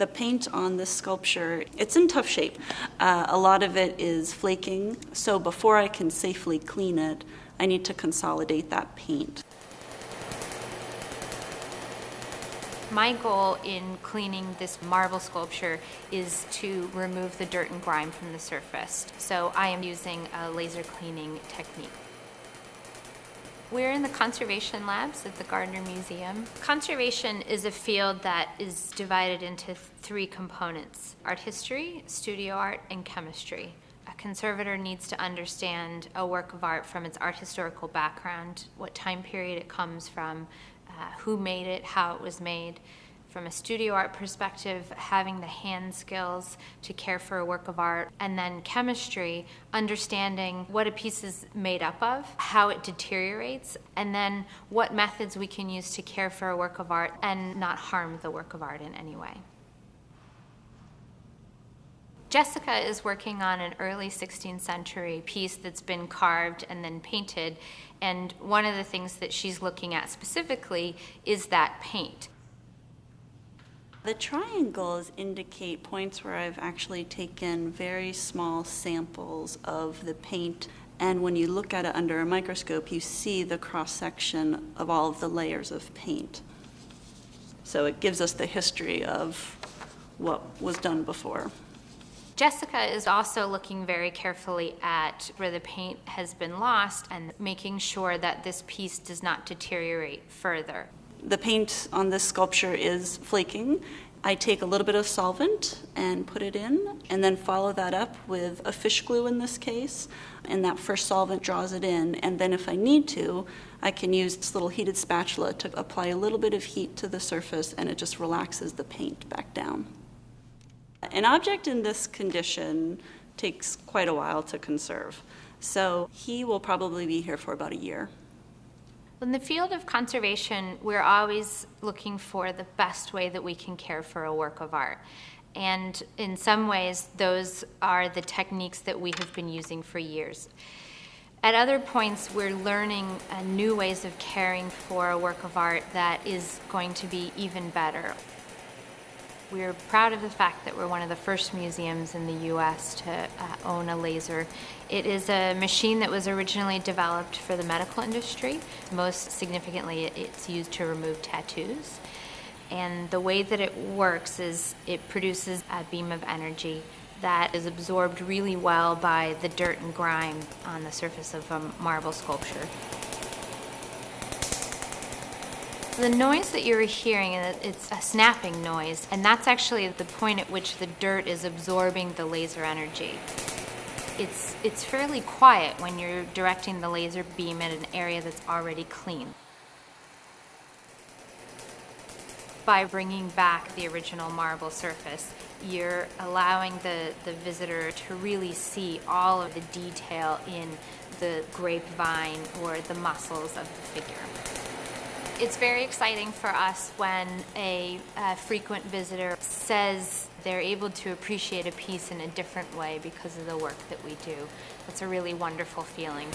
The paint on this sculpture, it's in tough shape. A lot of it is flaking, so before I can safely clean it, I need to consolidate that paint. My goal in cleaning this marble sculpture is to remove the dirt and grime from the surface. So I am using a laser cleaning technique. We're in the conservation labs at the Gardner Museum. Conservation is a field that is divided into three components: art history, studio art, and chemistry. A conservator needs to understand a work of art from its art historical background, what time period it comes from, who made it, how it was made. From a studio art perspective, having the hand skills to care for a work of art. And then chemistry, understanding what a piece is made up of, how it deteriorates, and then what methods we can use to care for a work of art and not harm the work of art in any way. Jessica is working on an early 16th century piece that's been carved and then painted, and one of the things that she's looking at specifically is that paint. The triangles indicate points where I've actually taken very small samples of the paint, and when you look at it under a microscope, you see the cross-section of all of the layers of paint. So it gives us the history of what was done before. Jessica is also looking very carefully at where the paint has been lost and making sure that this piece does not deteriorate further. The paint on this sculpture is flaking. I take a little bit of solvent and put it in, and then follow that up with a fish glue in this case, and that first solvent draws it in, and then if I need to, I can use this little heated spatula to apply a little bit of heat to the surface, and it just relaxes the paint back down. An object in this condition takes quite a while to conserve, so he will probably be here for about a year. In the field of conservation, we're always looking for the best way that we can care for a work of art. And in some ways, those are the techniques that we have been using for years. At other points, we're learning new ways of caring for a work of art that is going to be even better. We're proud of the fact that we're one of the first museums in the U.S. to own a laser. It is a machine that was originally developed for the medical industry. Most significantly, it's used to remove tattoos. And the way that it works is it produces a beam of energy that is absorbed really well by the dirt and grime on the surface of a marble sculpture. The noise that you're hearing, it's a snapping noise, and that's actually the point at which the dirt is absorbing the laser energy. It's fairly quiet when you're directing the laser beam at an area that's already clean. By bringing back the original marble surface, you're allowing the visitor to really see all of the detail in the grapevine or the muscles of the figure. It's very exciting for us when a frequent visitor says they're able to appreciate a piece in a different way because of the work that we do. It's a really wonderful feeling.